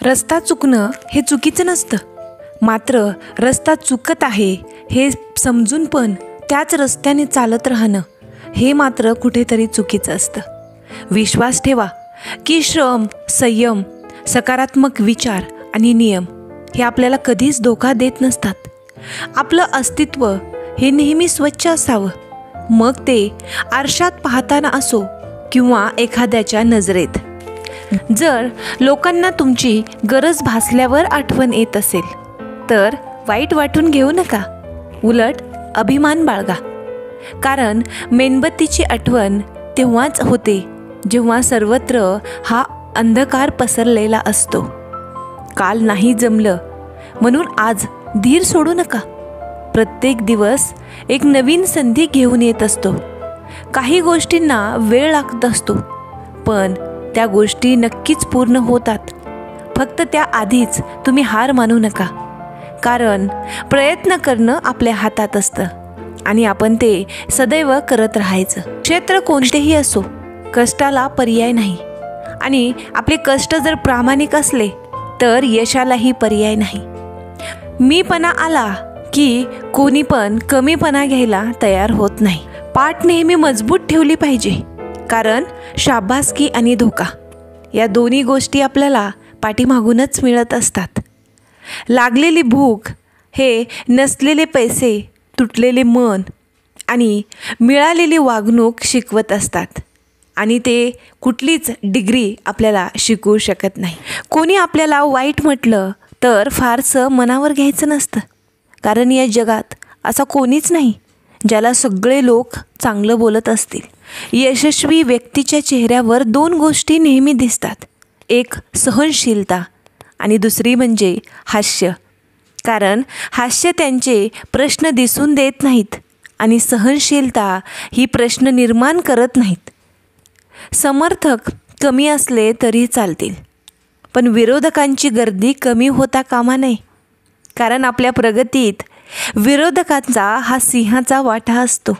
रस्ता चुकणं हे चुकीचं नसतं, मात्र रस्ता चुकत आहे हे समजून पण त्याच रस्त्याने चालत राहणं हे मात्र कुठेतरी चुकीचं असतं. विश्वास ठेवा की श्रम, संयम, सकारात्मक विचार आणि नियम हे आपल्याला कधीच धोका देत नसतात. आपलं अस्तित्व हे नेहमी स्वच्छ असावं, मग ते आरशात पाहताना असो किंवा एखाद्याच्या नजरेत. जर लोकांना तुमची गरज भासल्यावर आठवण येत असेल तर वाईट वाटून घेऊ नका, उलट अभिमान बाळगा. कारण मेणबत्तीची आठवण तेव्हाच होते जेव्हा सर्वत्र हा अंधकार पसरलेला असतो. काल नाही जमलं म्हणून आज धीर सोडू नका. प्रत्येक दिवस एक नवीन संधी घेऊन येत असतो. काही गोष्टींना वेळ लागत असतो, पण त्या गोष्टी नक्कीच पूर्ण होतात. फक्त त्याआधीच तुम्ही हार मानू नका, कारण प्रयत्न करणं आपल्या हातात असतं आणि आपण ते सदैव करत राहायचं. क्षेत्र कोणतेही असो, कष्टाला पर्याय नाही आणि आपले कष्ट जर प्रामाणिक असले तर यशालाही पर्याय नाही. मीपणा आला की कोणी पण कमीपणा घ्यायला तयार होत नाही. पाठ नेहमी मजबूत ठेवली पाहिजे, कारण शाबासकी आणि धोका या दोन्ही गोष्टी आपल्याला पाठीमागूनच मिळत असतात. लागलेली भूक हे नसलेले पैसे, तुटलेले मन आणि मिळालेली वागणूक शिकवत असतात आणि ते कुठलीच डिग्री आपल्याला शिकवू शकत नाही. कोणी आपल्याला वाईट म्हटलं तर फारसं मनावर घ्यायचं नसतं, कारण या जगात असा कोणीच नाही ज्याला सगळे लोक चांगलं बोलत असतील. यशस्वी व्यक्तीच्या चेहऱ्यावर दोन गोष्टी नेहमी दिसतात, एक सहनशीलता आणि दुसरी म्हणजे हास्य. कारण हास्य त्यांचे प्रश्न दिसून देत नाहीत आणि सहनशीलता ही प्रश्न निर्माण करत नाहीत. समर्थक कमी असले तरी चालतील, पण विरोधकांची गर्दी कमी होता कामा नये. कारण आपल्या प्रगतीत विरोधकांचा हा सिंहाचा वाटा असतो.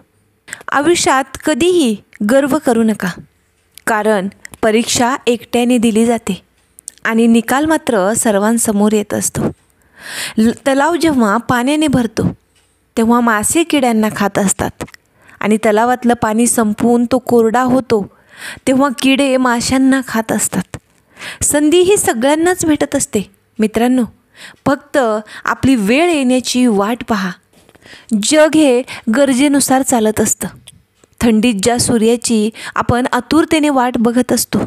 आयुष्यात कधीही गर्व करू नका, कारण परीक्षा एकट्याने दिली जाते आणि निकाल मात्र सर्वांसमोर येत असतो. तलाव जेव्हा पाण्याने भरतो तेव्हा मासे किड्यांना खात असतात आणि तलावातलं पाणी संपून तो कोरडा होतो तेव्हा किडे माशांना खात असतात. संधी ही सगळ्यांनाच भेटत असते मित्रांनो, फक्त आपली वेळ येण्याची वाट पहा. जग हे गरजेनुसार चालत असतं. थंडीत ज्या सूर्याची आपण आतुरतेने वाट बघत असतो,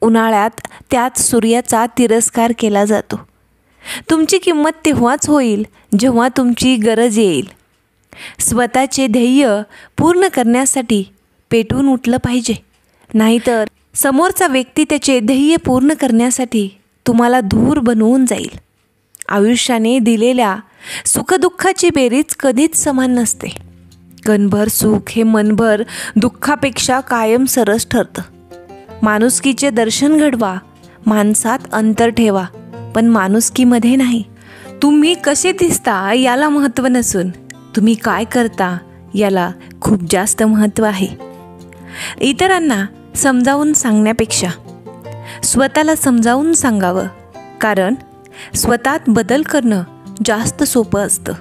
उन्हाळ्यात त्याच सूर्याचा तिरस्कार केला जातो. तुमची किंमत तेव्हाच होईल जेव्हा तुमची गरज येईल. स्वतःचे ध्येय पूर्ण करण्यासाठी पेटून उठलं पाहिजे, नाहीतर समोरचा व्यक्ती त्याचे ध्येय पूर्ण करण्यासाठी तुम्हाला धूर बनवून जाईल. आयुष्याने दिलेल्या सुखदुःखाची बेरीज कधीच समान नसते. कणभर सुख हे मनभर दुःखापेक्षा कायम सरस ठरतं. माणुसकीचे दर्शन घडवा, माणसात अंतर ठेवा, पण माणुसकीमध्ये नाही. तुम्ही कसे दिसता याला महत्त्व नसून तुम्ही काय करता याला खूप जास्त महत्त्व आहे. इतरांना समजावून सांगण्यापेक्षा स्वतःला समजावून सांगावं, कारण स्वतःत बदल करणं जास्त सोपं असतं.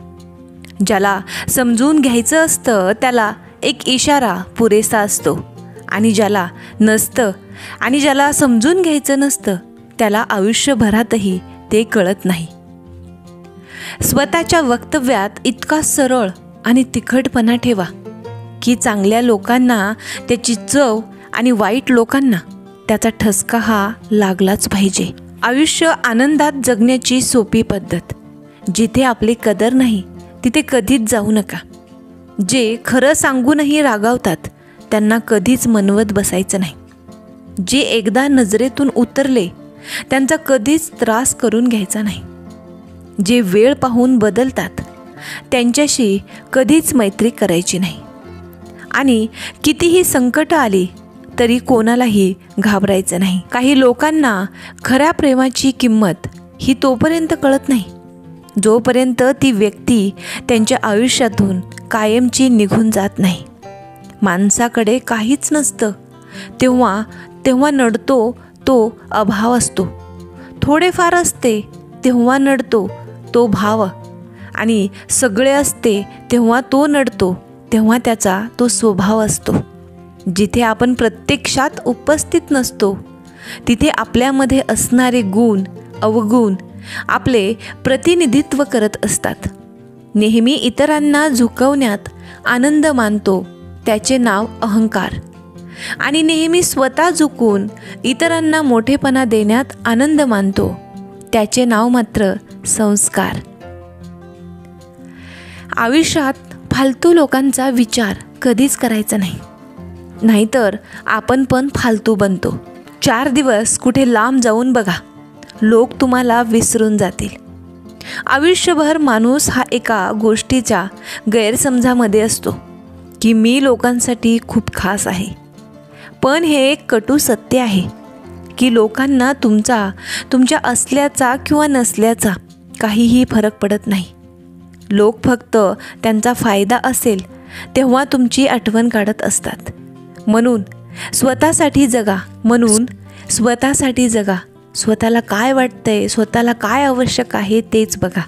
ज्याला समजून घ्यायचं असतं त्याला एक इशारा पुरेसा असतो आणि ज्याला समजून घ्यायचं नसतं त्याला आयुष्यभरातही ते कळत नाही. स्वतःच्या वक्तव्यात इतका सरळ आणि तिखटपणा ठेवा की चांगल्या लोकांना त्याची चव आणि वाईट लोकांना त्याचा ठसका हा लागलाच पाहिजे. आयुष्य आनंदात जगण्याची सोपी पद्धत. जिथे आपली कदर नाही तिथे कधीच जाऊ नका. जे खरं सांगूनही रागावतात त्यांना कधीच मनवत बसायचं नाही. जे एकदा नजरेतून उतरले त्यांचा कधीच त्रास करून घ्यायचा नाही. जे वेळ पाहून बदलतात त्यांच्याशी कधीच मैत्री करायची नाही. आणि कितीही संकट आली तरी कोणालाही घाबरायचं नाही. काही लोकांना खऱ्या प्रेमाची किंमत ही तोपर्यंत कळत नाही जोपर्यंत ती व्यक्ती त्यांच्या आयुष्यातून कायमची निघून जात नाही. माणसाकडे काहीच नसतं तेव्हा नडतो तो अभाव असतो. थोडेफार असते तेव्हा नडतो तो भाव, आणि सगळे असते तेव्हा तो नडतो तेव्हा त्याचा तो स्वभाव असतो. जिथे आपण प्रत्यक्षात उपस्थित नसतो तिथे आपल्यामध्ये असणारे गुण अवगुण आपले प्रतिनिधित्व करत असतात. नेहमी इतरांना झुकवण्यात आनंद मानतो त्याचे नाव अहंकार, आणि नेहमी स्वतः झुकून इतरांना मोठेपणा देण्यात आनंद मानतो त्याचे नाव मात्र संस्कार. आयुष्यात फालतू लोकांचा विचार कधीच करायचा नाही, नाहीतर आपण पण फालतू बनतो. 4 दिवस कुठे लांब जाऊन बघा, लोक तुम्हाला विसरून जातील. आयुष्यभर माणूस हा एका गोष्टीच्या गैरसमजामध्ये असतो की मी लोकांसाठी खूप खास आहे. पण हे एक कटू सत्य आहे की लोकांना तुमच्या असल्याचा किंवा नसल्याचा काहीही फरक पडत नाही. लोक फक्त त्यांचा फायदा असेल तेव्हा तुमची आठवण काढत असतात. म्हणून स्वतःसाठी जगा. स्वतःला काय वाटतंय, स्वतःला काय आवश्यक आहे तेच बघा.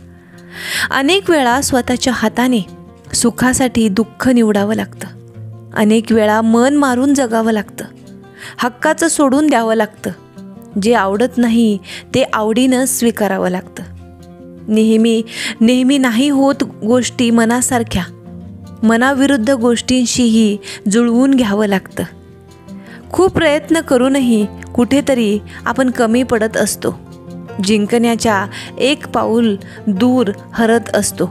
अनेक वेळा स्वतःच्या हाताने सुखासाठी दुःख निवडावं लागतं. अनेक वेळा मन मारून जगावं लागतं. हक्काचं सोडून द्यावं लागतं. जे आवडत नाही ते आवडीनं स्वीकारावं लागतं. नेहमी नाही होत गोष्टी मनासारख्या. मनाविरुद्ध गोष्टींशीही जुळवून घ्यावं लागतं. खूप प्रयत्न करूनही कुठेतरी आपण कमी पडत असतो. जिंकण्याच्या एक पाऊल दूर हरत असतो.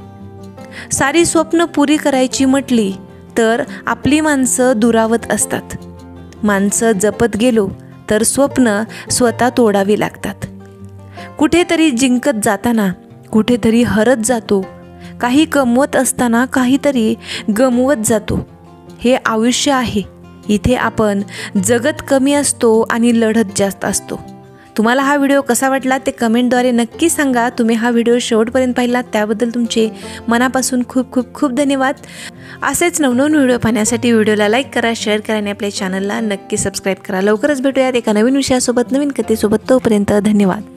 सारी स्वप्न पुरी करायची म्हटली तर आपली माणसं दुरावत असतात. माणसं जपत गेलो तर स्वप्न स्वतः तोडावी लागतात. कुठेतरी जिंकत जाताना कुठेतरी हरत जातो. काही कमवत असताना काहीतरी गमवत जातो. हे आयुष्य आहे. इथे आपण जगत कमी असतो आणि लढत जास्त असतो. तुम्हाला हा व्हिडिओ कसा वाटला ते कमेंटद्वारे नक्की सांगा. तुम्ही हा व्हिडिओ शेवटपर्यंत पाहिला त्याबद्दल तुमचे मनापासून खूप खूप खूप धन्यवाद. असेच नवनवीन व्हिडिओ पाहण्यासाठी व्हिडिओला लाईक करा, शेअर करा आणि आपल्या चॅनलला नक्की सबस्क्राईब करा. लवकरच भेटूयात एका नवीन विषयासोबत, नवीन कथेसोबत. तोपर्यंत धन्यवाद.